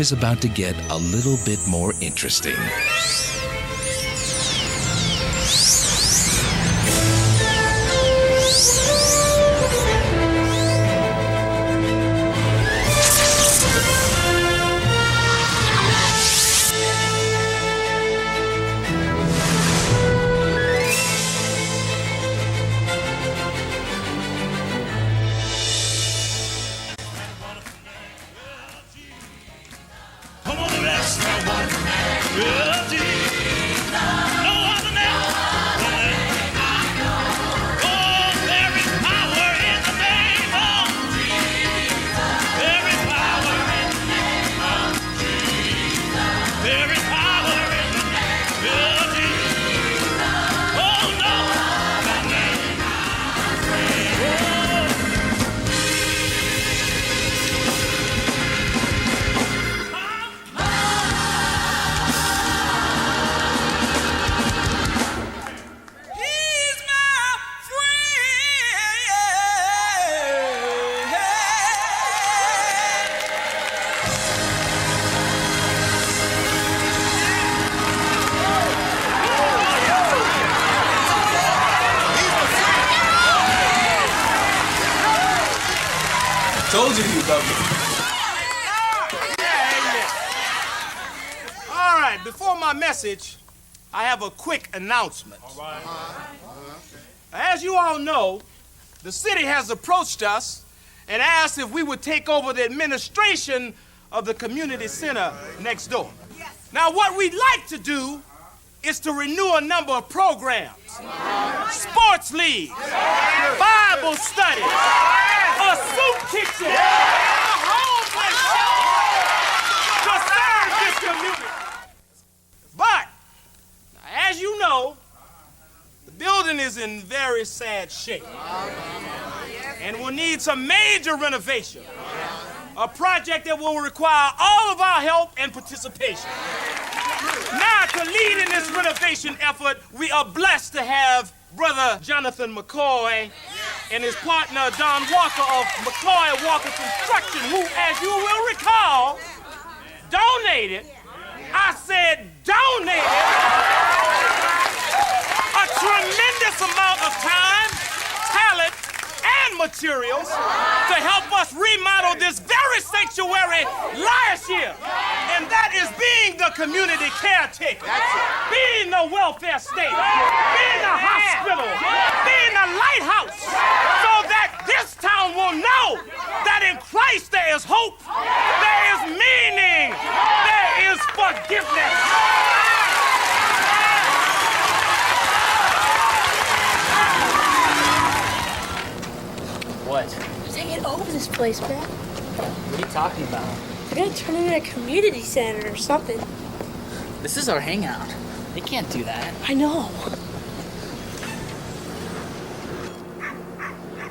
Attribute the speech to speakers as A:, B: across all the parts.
A: life is about to get a little bit more interesting.
B: Told you you love me.
C: All right, before my message, I have a quick announcement. All right. As you all know, the city has approached us and asked if we would take over the administration of the community center next door. Yes. Now, what we'd like to do is to renew a number of programs. Sports leagues, Bible studies, a soup kitchen, a homeless shelter to serve this community. But, as you know, the building is in very sad shape and will need some major renovation. A project that will require all of our help and participation. Now, to lead in this renovation effort, we are blessed to have Brother Jonathan McCoy and his partner Don Walker of McCoy Walker Construction, who, as you will recall, donated, I said donated, a tremendous amount of time, talent, and materials to help us remodel this very sanctuary last year. And that is being the community caretaker, being the welfare state, being the hospital, being the lighthouse, so that this town will know that in Christ there is hope, there is meaning, there is forgiveness.
D: What?
E: They're taking over this place, man.
D: What are you talking about?
E: They're gonna turn it into a community center or something.
D: This is our hangout. They can't do that.
E: I know.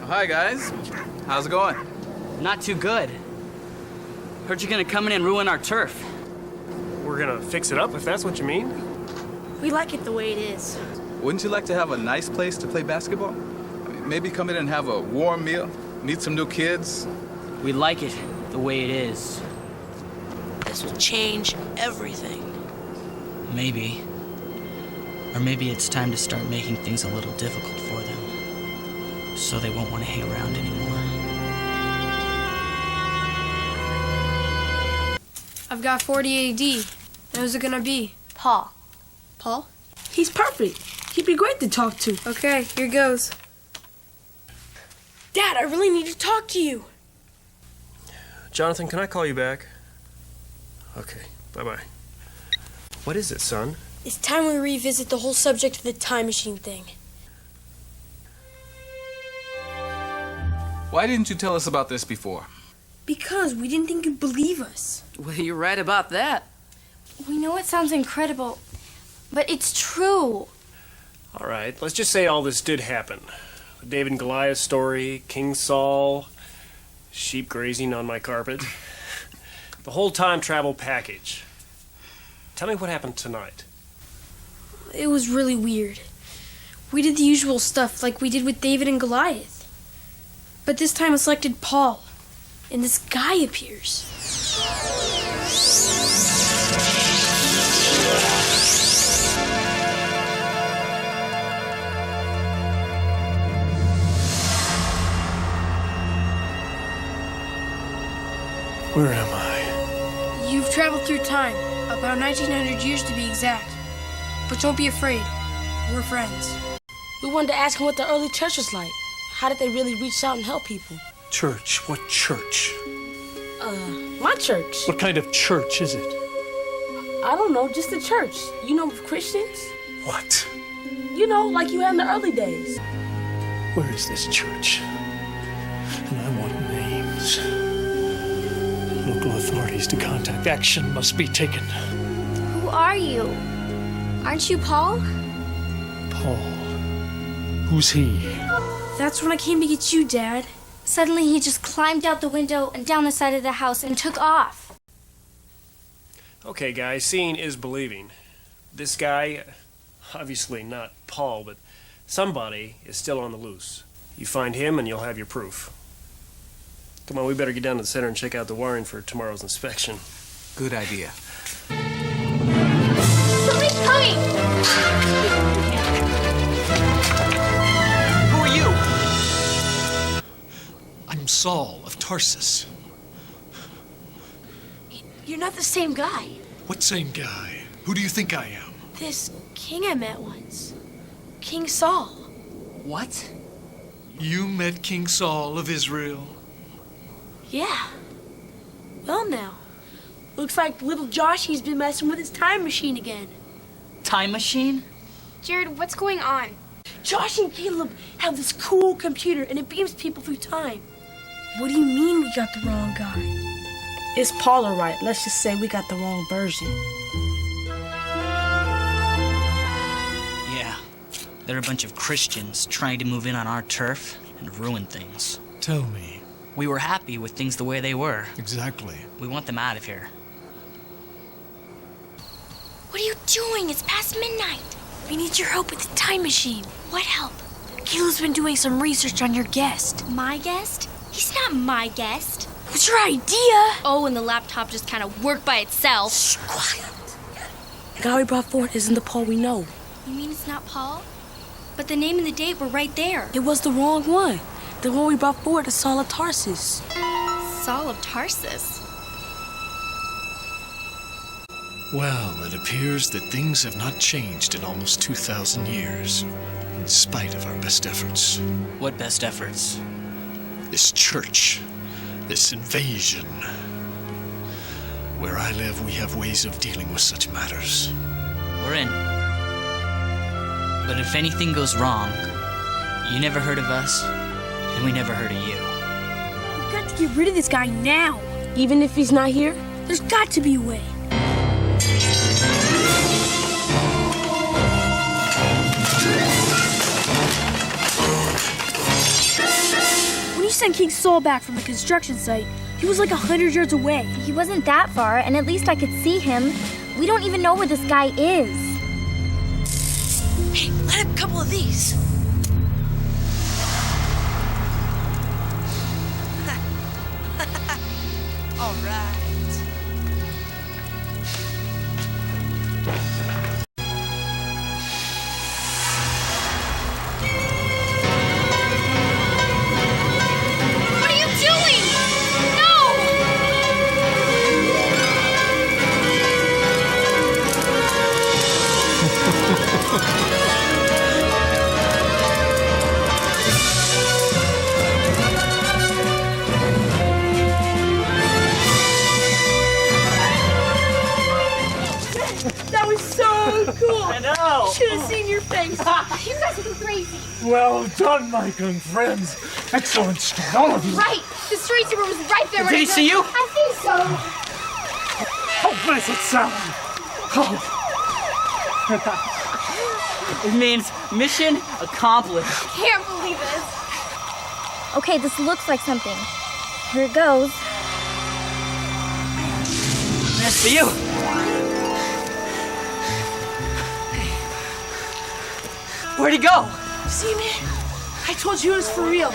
B: Hi, guys. How's it going?
D: Not too good. Heard you're gonna come in and ruin our turf.
F: We're gonna fix it up, if that's what you mean.
E: We like it the way it is.
B: Wouldn't you like to have a nice place to play basketball? I mean, maybe come in and have a warm meal, meet some new kids.
D: We like it the way it is.
E: This will change everything.
D: Maybe. Or maybe it's time to start making things a little difficult for them, so they won't want to hang around anymore.
G: I've got 40 AD. And who's it gonna be?
E: Paul.
G: Paul?
H: He's perfect. He'd be great to talk to.
G: Okay, here goes.
E: Dad, I really need to talk to you.
F: Jonathan, can I call you back? Okay, bye-bye. What is it, son?
E: It's time we revisit the whole subject of the time machine thing.
B: Why didn't you tell us about this before?
G: Because we didn't think you'd believe us.
D: Well, you're right about that.
I: We know it sounds incredible, but it's true.
F: All right, let's just say all this did happen. The David and Goliath story, King Saul, sheep grazing on my carpet. The whole time travel package. Tell me what happened tonight.
G: It was really weird. We did the usual stuff like we did with David and Goliath. But this time I selected Paul, and this guy appears. through time, about 1900 years to be exact. But don't be afraid. We're friends.
H: We wanted to ask him what the early church was like. How did they really reach out and help people?
J: Church? What church?
H: My church.
J: What kind of church is it?
H: I don't know, just a church. You know, Christians?
J: What?
H: You know, like you had in the early days.
J: Where is this church? And I want names. Local authorities to contact. Action must be taken.
I: Who are you? Aren't you Paul?
J: Paul. Who's he?
G: That's when I came to get you, Dad.
I: Suddenly he just climbed out the window and down the side of the house and took off.
F: Okay, guys, seeing is believing. This guy, obviously not Paul, but somebody is still on the loose. You find him and you'll have your proof. Come on, we better get down to the center and check out the wiring for tomorrow's inspection.
B: Good idea.
I: Somebody's coming!
C: Who are you?
J: I'm Saul of Tarsus.
G: You're not the same guy.
J: What same guy? Who do you think I am?
G: This king I met once. King Saul.
D: What?
J: You met King Saul of Israel?
G: Yeah. Well now. Looks like little Joshy's been messing with his time machine again.
D: Time machine?
I: Jared, what's going on?
G: Josh and Caleb have this cool computer and it beams people through time. What do you mean we got the wrong guy?
H: It's Paul, all right. Let's just say we got the wrong version.
D: Yeah. They're a bunch of Christians trying to move in on our turf and ruin things.
J: Tell me.
D: We were happy with things the way they were.
J: Exactly.
D: We want them out of here.
G: What are you doing? It's past midnight. We need your help with the time machine. What help? Caleb's been doing some research on your guest.
I: My guest? He's not my guest.
G: What's your idea?
I: Oh, and the laptop just kind of worked by itself.
H: Shh, quiet. The guy we brought forward isn't the Paul we know.
I: You mean it's not Paul? But the name and the date were right there.
H: It was the wrong one. The one we brought forward is Saul of Tarsus.
I: Saul of Tarsus.
J: Well, it appears that things have not changed in almost 2,000 years, in spite of our best efforts.
D: What best efforts?
J: This church, this invasion. Where I live, we have ways of dealing with such matters.
D: We're in. But if anything goes wrong, you never heard of us, and we never heard of you.
G: We've got to get rid of this guy now.
H: Even if he's not here?
G: There's got to be a way. When you sent King Saul back from the construction site, he was like 100 yards away.
I: He wasn't that far, and at least I could see him. We don't even know where this guy is.
G: Hey, light up a couple of these. All right.
I: What are you doing? No!
H: That was so cool.
D: I know!
H: Should have seen your face.
I: You guys are crazy.
J: Well done, my young friends. Excellent start, all of you.
I: Right. The street super was right there.
D: Did he see you?
I: I think so.
J: How blessed sound. Oh,
D: It means mission accomplished.
I: Can't believe this. Okay, this looks like something. Here it goes.
D: That's for you. Where'd he go?
H: See, man? I told you it was for real.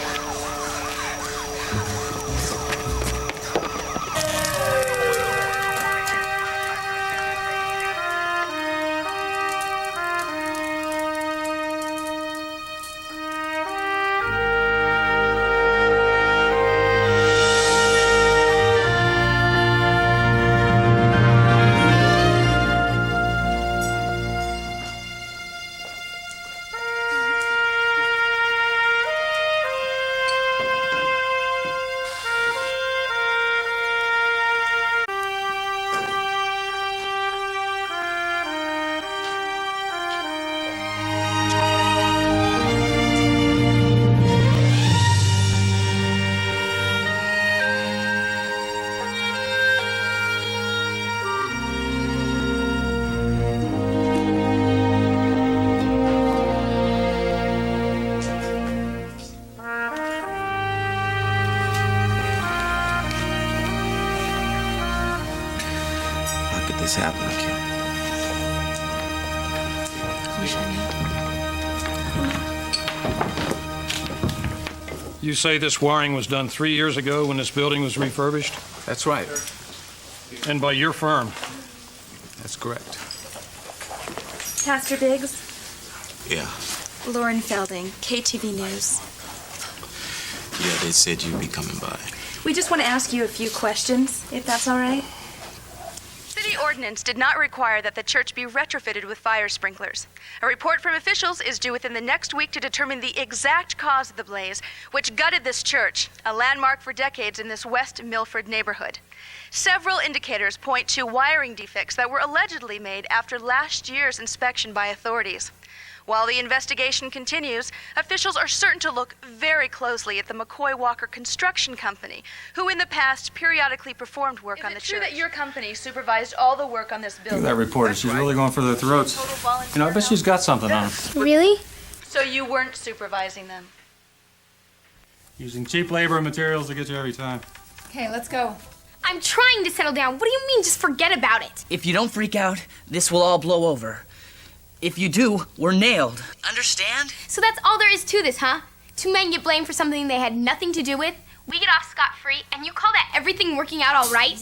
K: this happen, Kim?
H: Wish I knew.
L: You say this wiring was done 3 years ago when this building was refurbished?
B: That's right.
L: And by your firm?
B: That's correct.
M: Pastor Biggs?
K: Yeah.
M: Lauren Felding, KTV News.
K: Yeah, they said you'd be coming by.
M: We just want to ask you a few questions, if that's all right.
N: City ordinance did not require that the church be retrofitted with fire sprinklers. A report from officials is due within the next week to determine the exact cause of the blaze, which gutted this church, a landmark for decades in this West Milford neighborhood. Several indicators point to wiring defects that were allegedly made after last year's inspection by authorities. While the investigation continues, officials are certain to look very closely at the McCoy Walker Construction Company, who in the past periodically performed work on the church. Is it true that your company supervised all the work on this building?
O: Look at that reporter. She's really going for their throats. You know, I bet she's got something on them.
M: Really?
N: So you weren't supervising them?
O: Using cheap labor and materials to get you every time.
P: Okay, let's go.
G: I'm trying to settle down. What do you mean, just forget about it?
D: If you don't freak out, this will all blow over. If you do, we're nailed. Understand?
G: So that's all there is to this, huh? Two men get blamed for something they had nothing to do with. We get off scot-free, and you call that everything working out all right?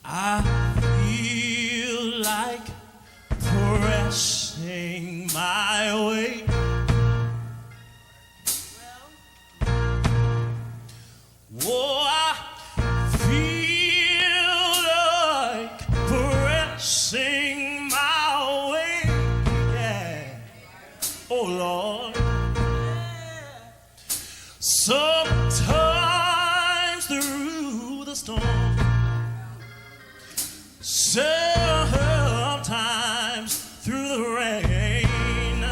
Q: I feel like pressing my way. Oh, I feel like pressing my way. Yeah. Oh, Lord. Sometimes through the storm, sometimes through the rain.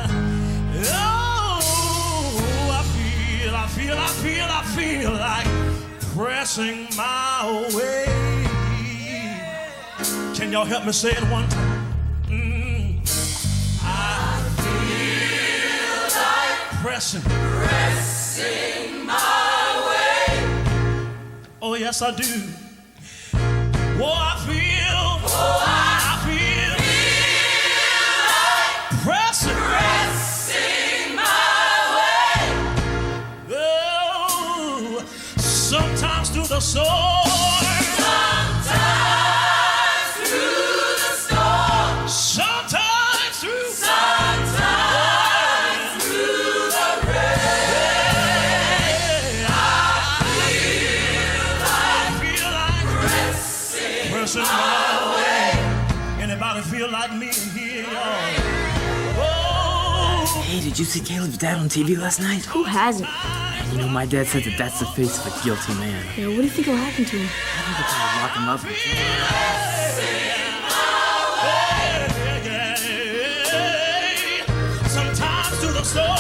Q: Oh, I feel like pressing my way. Can y'all help me say it one time? I feel like pressing my way. Oh, yes, I do. Oh, I feel like pressing my way. Oh, sometimes through the storm. Sometimes through the storm. Sometimes through the rain. I feel like pressing my way. Anybody feel like me in here, y'all? Oh.
R: Hey, did you see Caleb's dad on TV last night?
G: Who hasn't?
R: And you know, my dad said that that's the face of a guilty man.
G: Yeah, what do you think will happen to him?
R: I think they'll probably lock him up.
Q: Sometimes through the storm.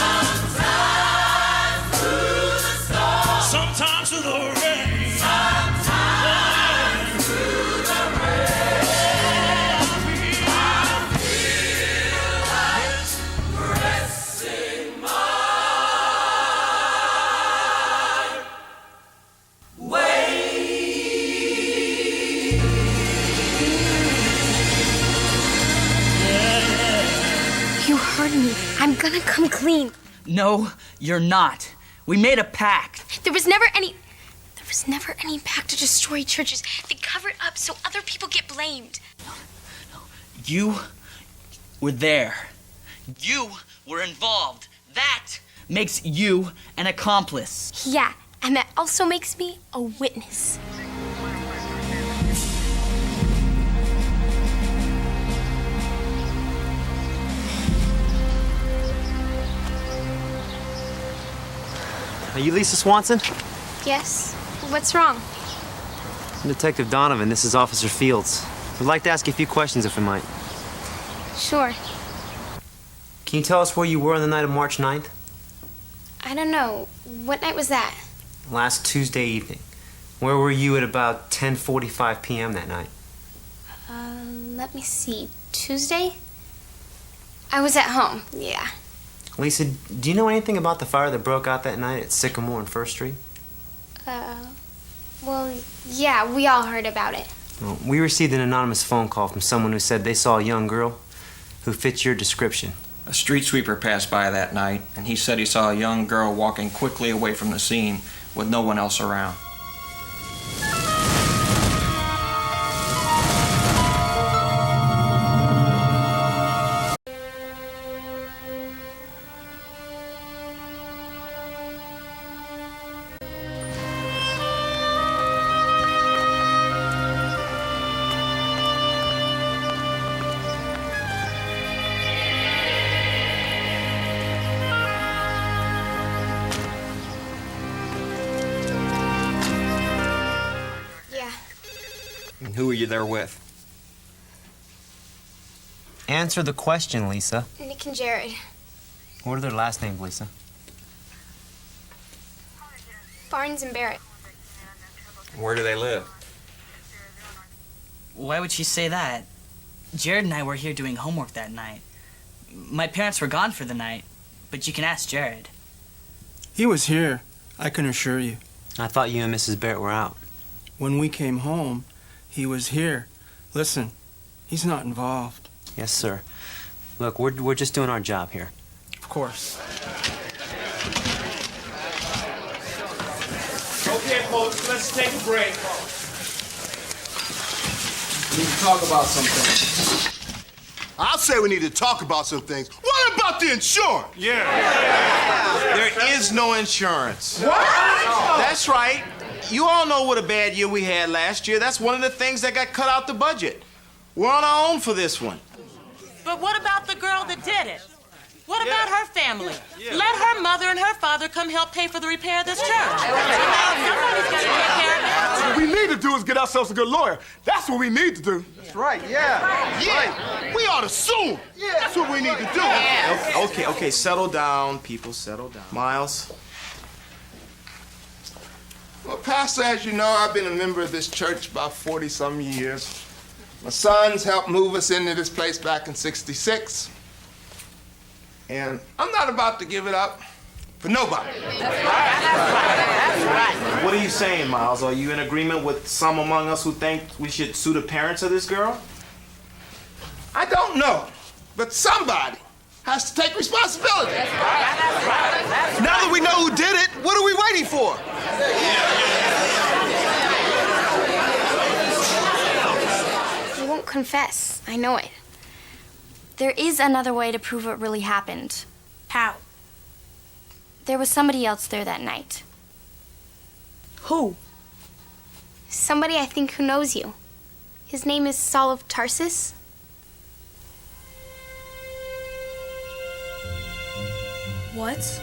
Q: Sometimes through the storm. Sometimes through the rain. Sometimes through the rain. I feel like pressing my way.
G: You heard me. I'm gonna come clean.
D: No, you're not. We made a pact.
G: There was never any pact to destroy churches. They cover it up so other people get blamed.
D: You were there. You were involved. That makes you an accomplice.
G: Yeah, and that also makes me a witness.
S: Are you Lisa Swanson?
G: Yes. What's wrong?
S: I'm Detective Donovan. This is Officer Fields. We'd like to ask you a few questions if we might.
G: Sure.
S: Can you tell us where you were on the night of March 9th?
G: I don't know. What night was that?
S: Last Tuesday evening. Where were you at about 10:45 p.m. that night?
G: Let me see. Tuesday? I was at home, yeah.
S: Lisa, do you know anything about the fire that broke out that night at Sycamore and First Street?
I: Well, yeah, we all heard about it.
S: Well, we received an anonymous phone call from someone who said they saw a young girl who fits your description.
P: A street sweeper passed by that night, and he said he saw a young girl walking quickly away from the scene with no one else around.
S: And who were you there with? Answer the question, Lisa.
I: Nick and Jared.
S: What are their last names, Lisa?
I: Barnes and Barrett.
P: Where do they live?
D: Why would she say that? Jared and I were here doing homework that night. My parents were gone for the night, but you can ask Jared.
T: He was here, I can assure you.
S: I thought you and Mrs. Barrett were out.
T: When we came home, he was here. Listen, he's not involved.
S: Yes, sir. Look, we're just doing our job here.
T: Of course.
C: Okay, folks, let's take a break.
B: We need to talk about some things.
U: I'll say we need to talk about some things. What about the insurance?
C: There is no insurance.
U: What?
C: That's right. You all know what a bad year we had last year. That's one of the things that got cut out the budget. We're on our own for this one.
V: But what about the girl that did it? What about her family? Let her mother and her father come help pay for the repair of this church. Somebody's got to take care of it.
U: What we need to do is get ourselves a good lawyer. That's what we need to do.
B: That's right, yeah.
U: Yeah. We ought to sue him. Yeah. That's what we need to do.
C: Okay, settle down, people, settle down. Miles?
U: Well, Pastor, as you know, I've been a member of this church about 40-some years. My sons helped move us into this place back in '66. And I'm not about to give it up for nobody.
C: That's right. What are you saying, Miles? Are you in agreement with some among us who think we should sue the parents of this girl?
U: I don't know, but somebody has to take responsibility.
C: Now that we know who did it, what are we waiting for?
I: He won't confess. I know it. There is another way to prove what really happened.
G: How?
I: There was somebody else there that night.
G: Who?
I: Somebody I think who knows you. His name is Saul of Tarsus.
G: What?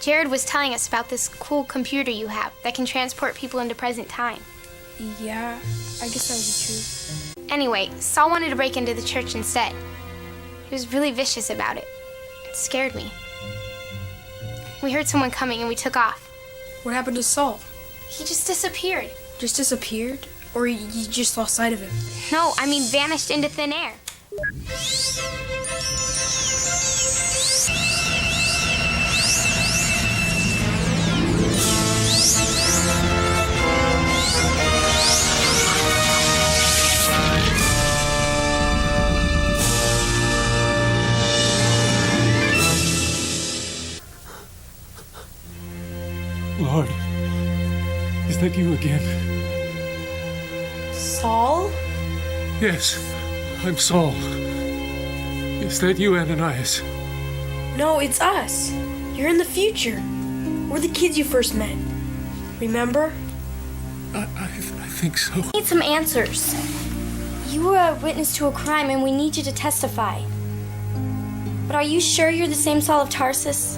I: Jared was telling us about this cool computer you have that can transport people into present time.
G: Yeah, I guess that was the truth.
I: Anyway, Saul wanted to break into the church instead. He was really vicious about it. It scared me. We heard someone coming and we took off.
G: What happened to Saul?
I: He just disappeared.
G: Just disappeared? Or you just lost sight of him?
I: No, I mean vanished into thin air.
J: Lord, is that you again?
G: Saul?
J: Yes, I'm Saul. Is that you, Ananias?
G: No, it's us. You're in the future. We're the kids you first met. Remember?
J: I think so.
I: We need some answers. You were a witness to a crime and we need you to testify. But are you sure you're the same Saul of Tarsus?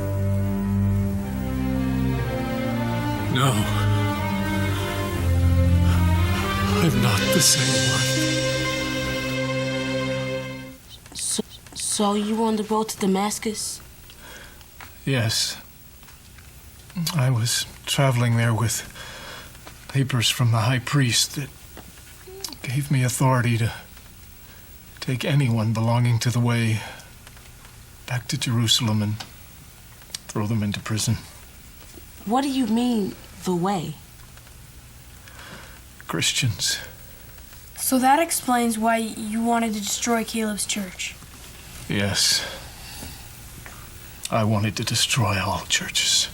J: No. I'm not the same one.
H: So you were on the road to Damascus?
J: Yes. I was traveling there with papers from the high priest that gave me authority to take anyone belonging to the way back to Jerusalem and throw them into prison.
H: What do you mean, the way?
J: Christians.
G: So that explains why you wanted to destroy Caleb's church.
J: Yes. I wanted to destroy all churches.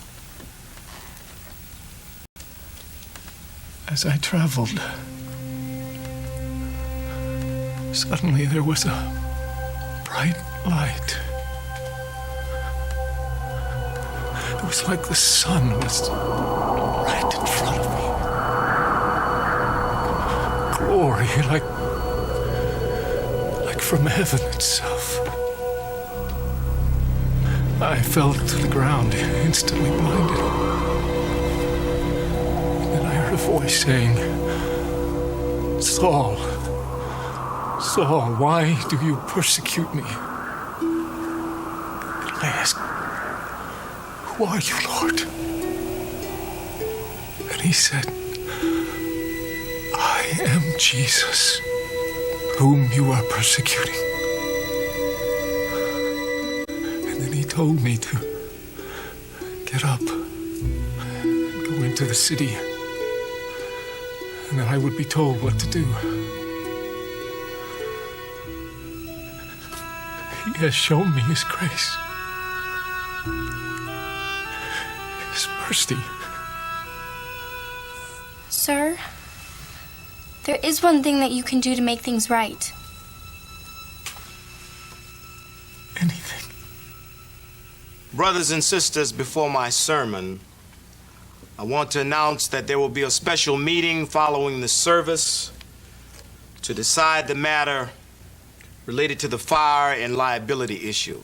J: As I traveled, suddenly there was a bright light. It was like the sun was right in front of me. Glory, like from heaven itself. I fell to the ground, instantly blinded. And then I heard a voice saying, Saul, Saul, why do you persecute me? And I asked, who are you, Lord? And he said, I am Jesus, whom you are persecuting. And then he told me to get up and go into the city, and that I would be told what to do. He has shown me his grace, his mercy.
I: Sir, there is one thing that you can do to make things right.
J: Anything.
C: Brothers and sisters, before my sermon, I want to announce that there will be a special meeting following the service to decide the matter related to the fire and liability issue.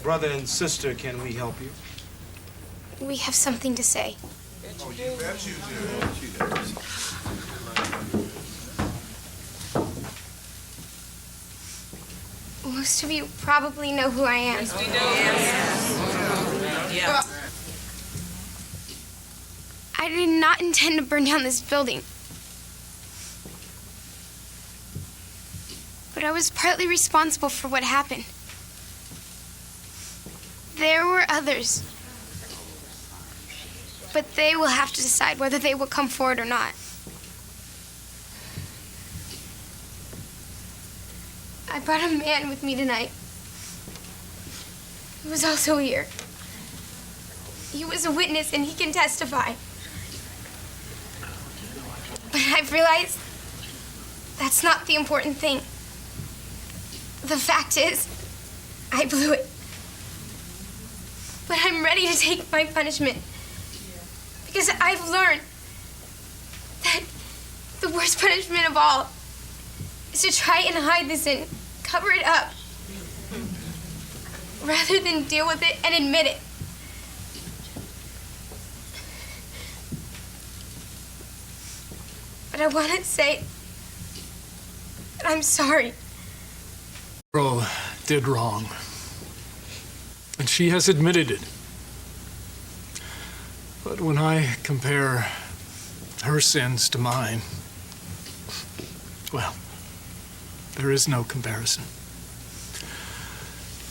C: Brother and sister, can we help you?
I: We have something to say.
U: Oh, you bet you do.
I: Most of you probably know who I am.
V: Yes, we do. Yeah.
I: I did not intend to burn down this building. But I was partly responsible for what happened. There were others. But they will have to decide whether they will come forward or not. I brought a man with me tonight. He was also here. He was a witness and he can testify. But I've realized that's not the important thing. The fact is, I blew it. But I'm ready to take my punishment. Because I've learned that the worst punishment of all is to try and hide the sin, cover it up, rather than deal with it and admit it. But I want to say that I'm sorry.
J: Girl did wrong. And she has admitted it. But when I compare her sins to mine, well, there is no comparison.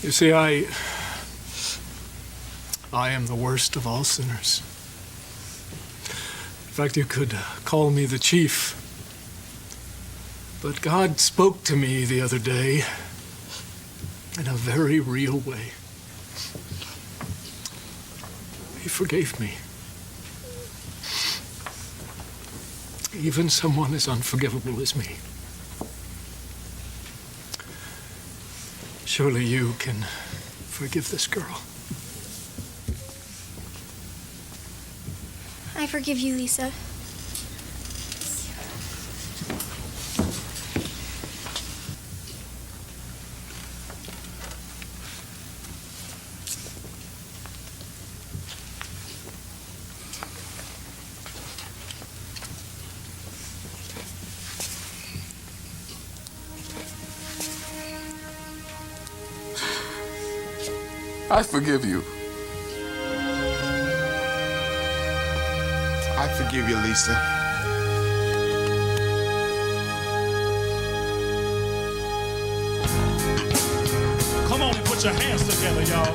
J: You see, I am the worst of all sinners. In fact, you could call me the chief. But God spoke to me the other day in a very real way. He forgave me. Even someone as unforgivable as me. Surely you can forgive this girl.
I: I forgive you, Lisa.
U: I forgive you. I forgive you, Lisa.
Q: Come on and put your hands together, y'all.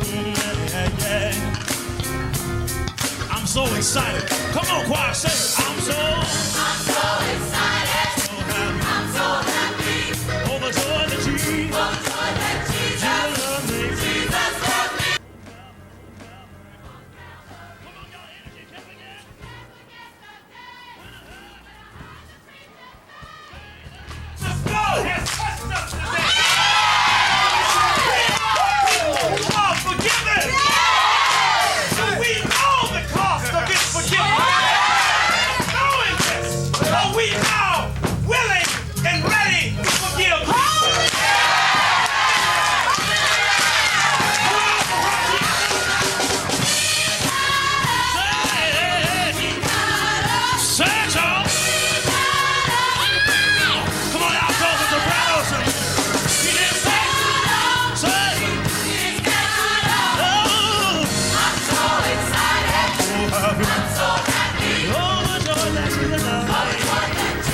Q: Yeah. I'm so excited. Come on, choir, say it. I'm so excited. So happy. I'm so happy. Overjoyed that Jesus loved me. Jesus loved me.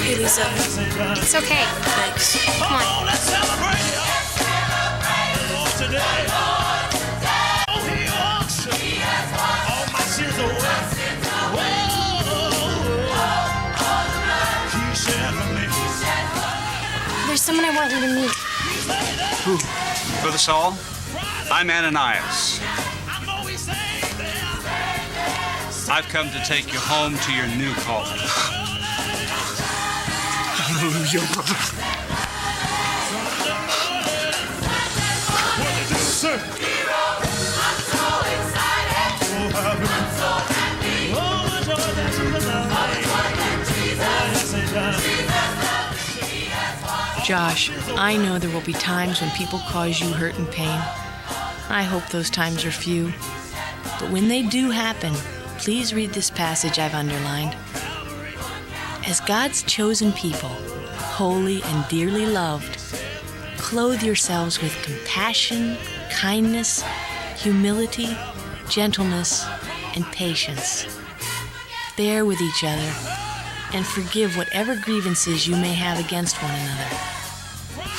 I: Hey, Lisa. It's okay. Thanks. Come on.
Q: Let's celebrate it. Today. Oh, he walks. All my sins away. He shed for me.
I: There's someone I want you to meet.
A: Who? Brother Saul? I'm Ananias. I've come to take you home to your new calling.
Q: Hallelujah, brother. What did you say? I'm so excited. So happy. I'm so happy. Overjoyed that Jesus.
V: Josh, I know there will be times when people cause you hurt and pain. I hope those times are few. But when they do happen, please read this passage I've underlined. As God's chosen people, holy and dearly loved, clothe yourselves with compassion, kindness, humility, gentleness, and patience. Bear with each other and forgive whatever grievances you may have against one another.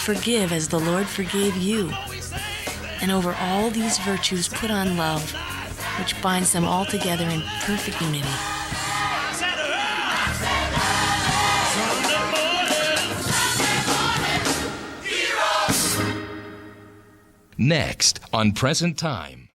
V: Forgive as the Lord forgave you. And over all these virtues put on love, which binds them all together in perfect unity.
E: Next on Present Time.